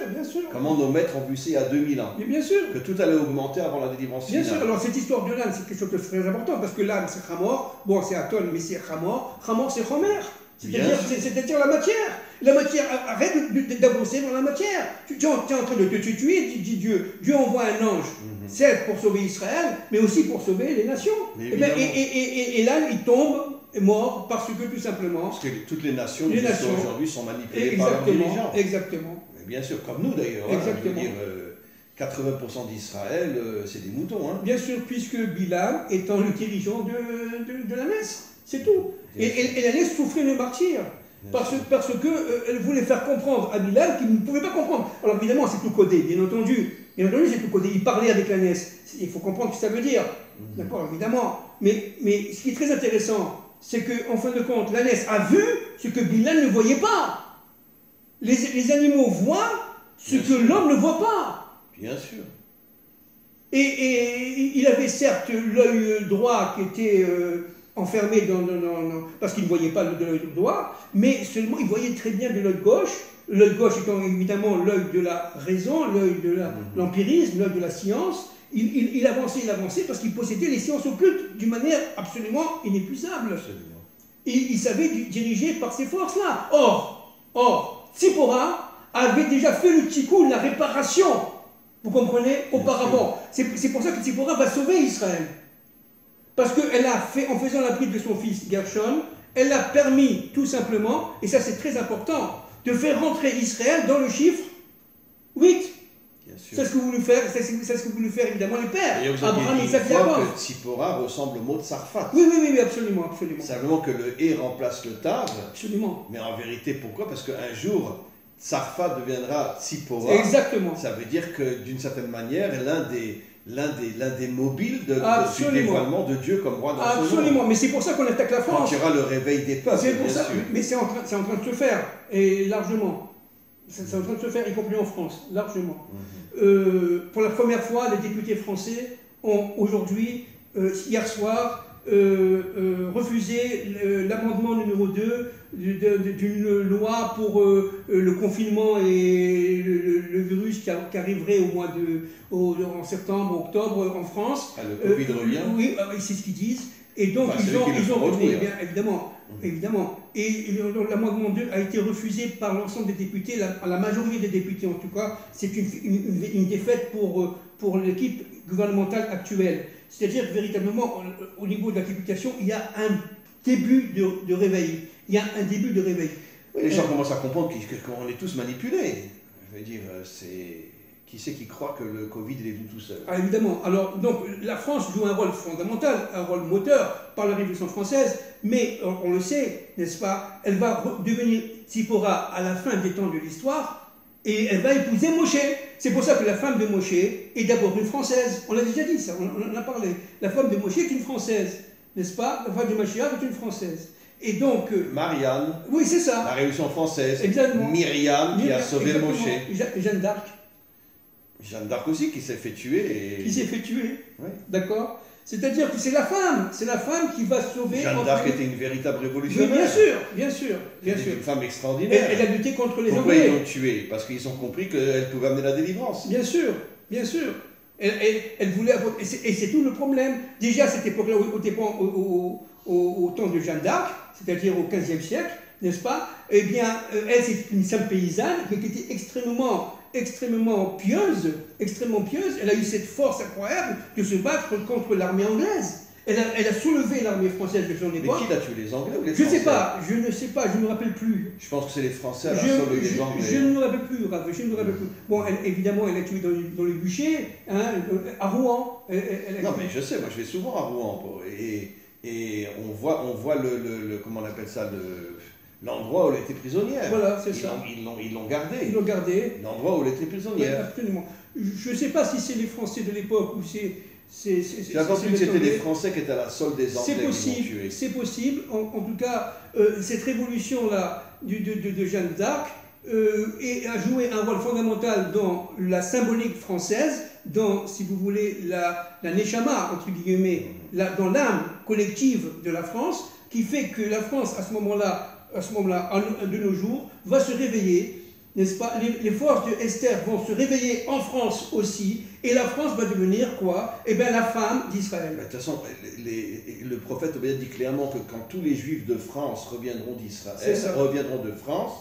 Comment nos maîtres ont vu ça il y a 2000 ans. Mais bien sûr. Que tout allait augmenter avant la délivrance finale. Bien sûr. Alors cette histoire de l'âne, c'est quelque chose de très important, parce que l'âne, c'est Hamor. Bon, c'est Aton, mais c'est Hamor. Hamor, c'est Homer. C'est-à-dire la matière. La matière, arrête d'avancer dans la matière. Tu es en train de te tuer, dit Dieu. Dieu envoie un ange, certes pour sauver Israël, mais aussi pour sauver les nations. Et là, il tombe mort parce que tout simplement... Parce que toutes les nations aujourd'hui sont manipulées par leurs dirigeants. Exactement. Mais bien sûr, comme nous d'ailleurs. Exactement. Hein, 80% d'Israël, c'est des moutons. Hein. Bien sûr, puisque Bilam étant le dirigeant de la messe. C'est tout. Et la laisse souffrir le martyr. Parce qu'elle voulait faire comprendre à Bilal qu'il ne pouvait pas comprendre. Alors évidemment, c'est tout codé, bien entendu. Bien entendu, c'est tout codé. Il parlait avec la l'ânesse. Il faut comprendre ce que ça veut dire. D'accord, évidemment. Mais ce qui est très intéressant, c'est qu'en fin de compte, la l'ânesse a vu ce que Bilal ne voyait pas. Les animaux voient ce que l'homme ne voit pas. Bien sûr. Et il avait certes l'œil droit qui était enfermé parce qu'il ne voyait pas de l'œil droit, mais seulement il voyait très bien de l'œil gauche étant évidemment l'œil de la raison, l'œil de l'empirisme, l'œil de la science. Il avançait parce qu'il possédait les sciences occultes d'une manière absolument inépuisable. Absolument. Il savait diriger par ces forces-là. Or, Tzipora avait déjà fait le tikkun, la réparation, vous comprenez, auparavant. C'est pour ça que Tzipora va sauver Israël. Parce qu'elle a fait, en faisant la bride de son fils Gershon, elle a permis tout simplement, et ça c'est très important, de faire rentrer Israël dans le chiffre 8. C'est ce que voulaient faire, c'est ce que voulaient faire évidemment les pères. Abraham, Isaac et Jacob. Que Tzipora ressemble au mot de Sarfat. Oui, absolument. Simplement que le et remplace le tav. Absolument. Mais en vérité, pourquoi? Parce qu'un jour, Sarfat deviendra Tzipora. Exactement. Ça veut dire que d'une certaine manière, l'un des mobiles du dévoilement de Dieu comme roi dans ce monde. Absolument, mais c'est pour ça qu'on attaque la France. Quand il y aura le réveil des peuples, c'est pour bien ça, sûr. Mais c'est en train de se faire, et largement. C'est en train de se faire, y compris en France, largement. Pour la première fois, les députés français ont aujourd'hui, hier soir, refusé l'amendement numéro 2 d'une loi pour le confinement et le virus qui arriverait en septembre, octobre en France. Le Covid revient. Oui, c'est ce qu'ils disent. Et donc, ils ont bien, évidemment. Et l'amendement 2 a été refusé par l'ensemble des députés, la majorité des députés en tout cas. C'est une défaite pour l'équipe gouvernementale actuelle. C'est-à-dire que véritablement, au niveau de la publication, il y a un début de réveil. Oui, les gens commencent à comprendre qu'on est tous manipulés. Je veux dire, qui c'est qui croit que le Covid il est venu tout seul? Ah, évidemment. Alors, donc, la France joue un rôle fondamental, un rôle moteur par la Révolution française, mais on le sait, n'est-ce pas, elle va devenir Tzipora à la fin des temps de l'histoire, et elle va épouser Moshe. C'est pour ça que la femme de Moshe est d'abord une Française. On l'a déjà dit ça, on en a parlé. La femme de Moshe est une Française, n'est-ce pas? La femme de Mashiach est une Française. Et donc... Marianne. Oui, c'est ça. La Révolution française. Exactement. Myriam qui a sauvé Moshe. Jeanne d'Arc. Jeanne d'Arc aussi qui s'est fait tuer. Qui s'est fait tuer, oui. D'accord. C'est-à-dire que c'est la femme qui va sauver... Jeanne d'Arc était une véritable révolutionnaire. Oui, bien sûr. C'était une femme extraordinaire. Elle a lutté contre les Anglais. Pourquoi ils l'ont tuée? Parce qu'ils ont compris qu'elle pouvait amener la délivrance. Bien sûr. Elle voulait... Et c'est tout le problème. Déjà à cette époque-là, au temps de Jeanne d'Arc, c'est-à-dire au XVe siècle, n'est-ce pas? Eh bien, elle, c'est une simple paysanne qui était extrêmement pieuse. Elle a eu cette force incroyable de se battre contre l'armée anglaise. Elle a soulevé l'armée française de son époque. Mais qui l'a tué, les Anglais ou les Français? Je ne sais pas, je ne me rappelle plus. Je pense que c'est les Français à la solde des Anglais. Je ne me rappelle plus, Bon, évidemment, elle a tué dans les bûchers, à Rouen. Non, mais je sais, moi je vais souvent à Rouen. Et on voit comment on appelle ça, l'endroit où elle était prisonnière. Voilà, c'est ça. Ils l'ont gardé. Ils l'ont gardé. L'endroit où elle était prisonnière. Oui, absolument. Je ne sais pas si c'est les Français de l'époque ou c'est... J'ai l'impression que c'était les Français qui étaient à la solde des Anglais qui l'ont tué. C'est possible. En tout cas, cette révolution-là de Jeanne d'Arc a joué un rôle fondamental dans la symbolique française, dans, si vous voulez, la neshama, entre guillemets, dans l'âme collective de la France, qui fait que la France, à ce moment-là, de nos jours, va se réveiller, n'est-ce pas? Les forces de Esther vont se réveiller en France aussi, et la France va devenir quoi? Eh bien, la femme d'Israël. De toute façon, le prophète Obadiah dit clairement que quand tous les Juifs de France reviendront d'Israël, reviendront de France,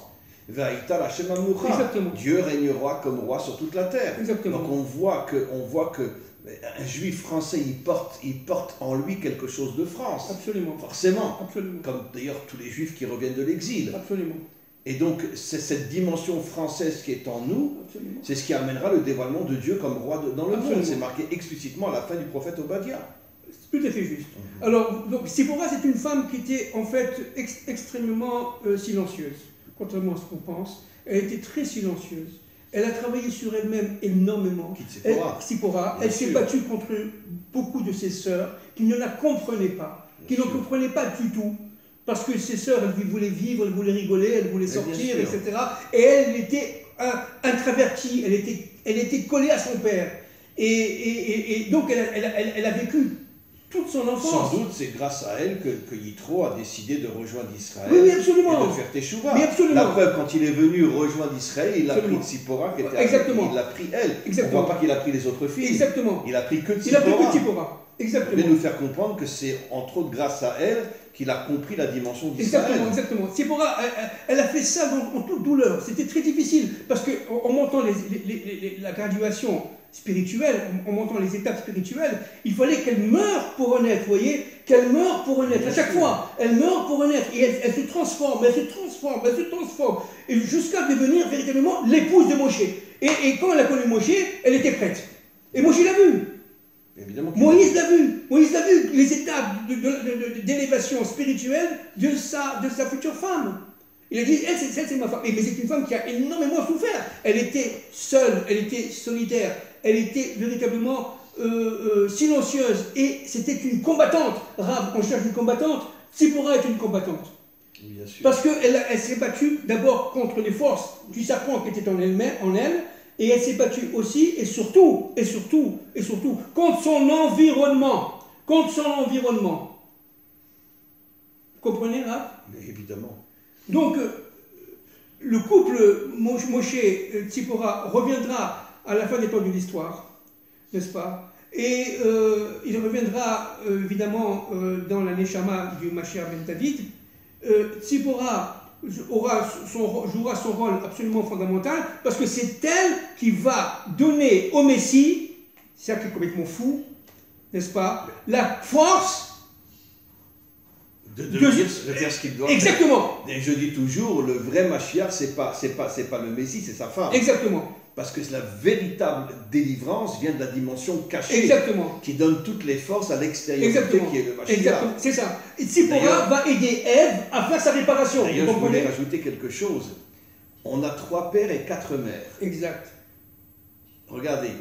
Dieu régnera comme roi sur toute la terre. Exactement. Donc on voit que un Juif français, il porte en lui quelque chose de France. Absolument. Forcément. Absolument. Comme d'ailleurs tous les Juifs qui reviennent de l'exil. Absolument. Et donc, c'est cette dimension française qui est en nous, c'est ce qui amènera le dévoilement de Dieu comme roi dans le monde. C'est marqué explicitement à la fin du prophète Obadiah. Tout à fait juste. Alors, Tzipora, c'est une femme qui était en fait extrêmement silencieuse, contrairement à ce qu'on pense. Elle était très silencieuse. Elle a travaillé sur elle-même énormément. Tzipora. Elle s'est battue contre beaucoup de ses sœurs qui ne la comprenaient pas, qui ne comprenaient pas du tout. Parce que ses sœurs, elles voulaient vivre, elles voulaient rigoler, elles voulaient sortir, etc. Et elle était introvertie, elle était collée à son père. Et donc elle a vécu toute son Sans enfance. doute, c'est grâce à elle que Yitro a décidé de rejoindre Israël Oui, oui, absolument. et de faire Teshuvah. Oui, absolument. La preuve, quand il est venu rejoindre Israël, il a Absolument. pris Tzipora qui était Exactement. avec lui, il l'a pris elle. Exactement. On ne voit pas qu'il a pris les autres filles. Exactement. Il a pris que Il a pris que Tzipora. Tzipora. Il Exactement. voulait nous faire comprendre que c'est entre autres grâce à elle qu'il a compris la dimension d'Israël. Exactement, exactement. Tzipora, elle a fait ça en toute douleur. C'était très difficile parce qu'en montant la graduation spirituelle, en montant les étapes spirituelles, il fallait qu'elle meure pour renaître, vous voyez, qu'elle meure pour renaître. À chaque fois, elle meurt pour renaître et elle se transforme, elle se transforme, elle se transforme, et jusqu'à devenir véritablement l'épouse de Moshe. Et quand elle a connu Moshe, elle était prête. Et Moshe l'a vu. Évidemment Moïse l'a vu. Moïse l'a vu, les étapes d'élévation spirituelle de sa future femme. Il a dit, elle c'est ma femme. Mais c'est une femme qui a énormément souffert. Elle était seule, elle était solitaire, elle était véritablement silencieuse. Et c'était une combattante. Rav, on cherche une combattante. Tzipora est une combattante. Bien sûr. Parce qu'elle s'est battue d'abord contre les forces du serpent qui était en elle, et elle s'est battue aussi, et surtout, contre son environnement. Contre son environnement. Vous comprenez, là? Mais évidemment. Donc, le couple Moshe-Tzipora reviendra à la fin des temps de l'histoire, n'est-ce pas? Et il reviendra, évidemment, dans la Neshama du Mashiach ben David. Tzipora jouera son rôle absolument fondamental parce que c'est elle qui va donner au Messie, c'est ça qui est complètement fou, n'est-ce pas, la force de faire ce qu'il doit exactement. faire. Et je dis toujours, le vrai Mashiach, c'est pas le Messie, c'est sa femme. Exactement. Parce que la véritable délivrance vient de la dimension cachée. Exactement. Qui donne toutes les forces à l'extérieur qui est le Mashiach. Exactement, c'est ça. Et Tzipora va aider Ève à faire sa réparation. D'ailleurs, je voulais rajouter quelque chose. On a 3 pères et 4 mères. Exact. Regardez,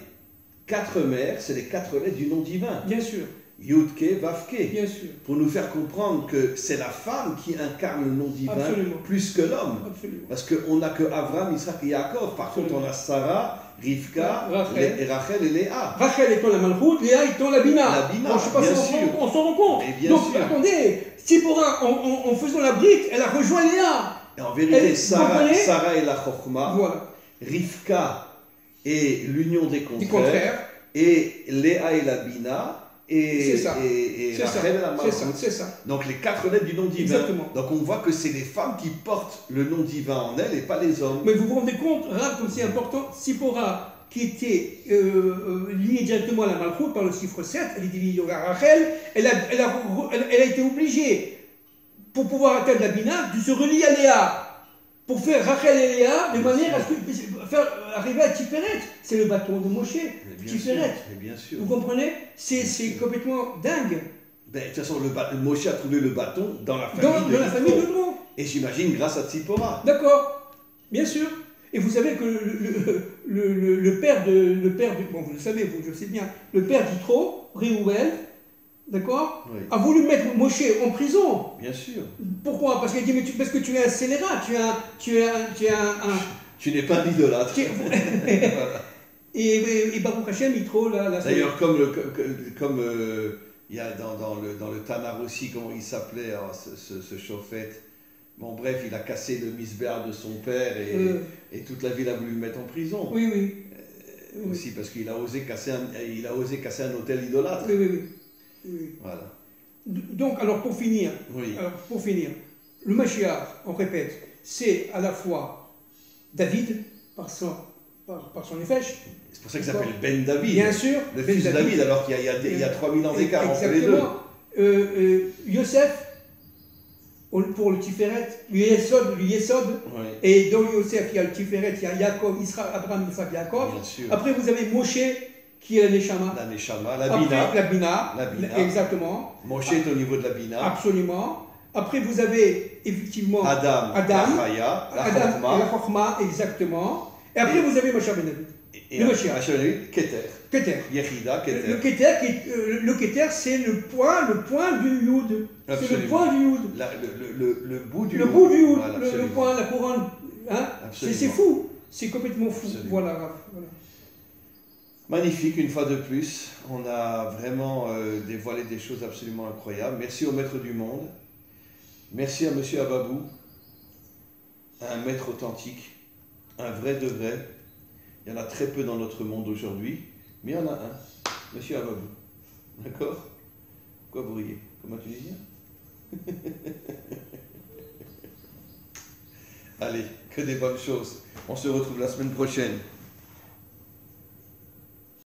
4 mères, c'est les 4 lettres du nom divin. Bien sûr. Yudke, Vavke. Bien sûr. Pour nous faire comprendre que c'est la femme qui incarne le nom divin absolument. Plus que l'homme. Absolument. Parce qu'on n'a que Avram, Isaac et Yaakov. Par contre, on a Sarah, Rivka, Rachel et Léa. Rachel étant la Malchoute, Léa étant la Bina. La Bina, bon, je ne sais pas bien si sûr. on s'en rend compte. Donc, attendez, Tzipora, en faisant la brite, elle a rejoint Léa. Et en vérité, Sarah est la Chokhmah. Voilà. Rivka est l'union des contraires. Et Léa est la Bina. Et Rachel est la Malchoute. C'est ça. Donc les 4 lettres du nom divin. Exactement. Donc on voit que c'est les femmes qui portent le nom divin en elles et pas les hommes. Mais vous vous rendez compte, Rav, comme c'est important, Tzipora, qui était liée directement à la Malchoute par le chiffre 7, elle était liée à Rachel, elle a été obligée, pour pouvoir atteindre la Bina, de se relier à Léa. Pour faire Rachel et Léa, de manière à faire arriver à Tiferet. C'est le bâton de Moshe, Tiferet. Bien sûr. Vous comprenez? C'est complètement dingue. De toute façon, Moshe a trouvé le bâton dans la famille de Yitro. Et j'imagine grâce à Tzipora. D'accord, bien sûr. Et vous savez que le père bon, vous le savez, je sais bien, le père d'Yitro, Réhouven, d'accord, oui. a voulu mettre Moshe en prison. Bien sûr. Pourquoi? Parce qu'il a dit, parce que tu es un scélérat, tu n'es pas un idolâtre. Voilà. Et Baruch Hashem, Yitro, là... D'ailleurs, comme il y a dans le Tanar aussi, comment il s'appelait, ce chauffette. Bon, bref, il a cassé le misbéar de son père et toute la ville a voulu le mettre en prison. Oui, oui. Aussi parce qu'il a osé casser un hôtel idolâtre. Oui. Voilà. Donc, alors pour finir, le Mashiach, on répète, c'est à la fois David, par son Nefesh. C'est pour ça qu'il s'appelle Ben David. Bien sûr. Le fils de David, alors qu'il y a 3000 ans d'écart entre les deux. Yosef, pour le Tiferet, le Yesod, oui. Et dans Yosef, il y a le Tiferet, il y a Yaakov, Israël, Abraham, Isaac, Yaakov. Bien sûr. Après, vous avez Moshe, qui est la Neshama. La Neshama, la Bina. Après, la Bina. Exactement. Moshe est au niveau de la Bina. Absolument. Après, vous avez effectivement Adam, la Chaya, la Chokhmah, exactement. Et après, vous avez Moshe Ben David. Le Mashiach. Keter. Yechida, Keter. Le Keter, c'est le point du Yud. C'est le point du Yud. Le bout du Yud. Le bout du Yud. Voilà, le point, la couronne. Hein? C'est fou. C'est complètement fou. Absolument. Voilà. Magnifique, une fois de plus. On a vraiment dévoilé des choses absolument incroyables. Merci au maître du monde. Merci à monsieur Ababou, un maître authentique, un vrai de vrai. Il y en a très peu dans notre monde aujourd'hui, mais il y en a un, monsieur Ababou. D'accord? Pourquoi vous riez? Comment tu dis? Allez, que des bonnes choses. On se retrouve la semaine prochaine.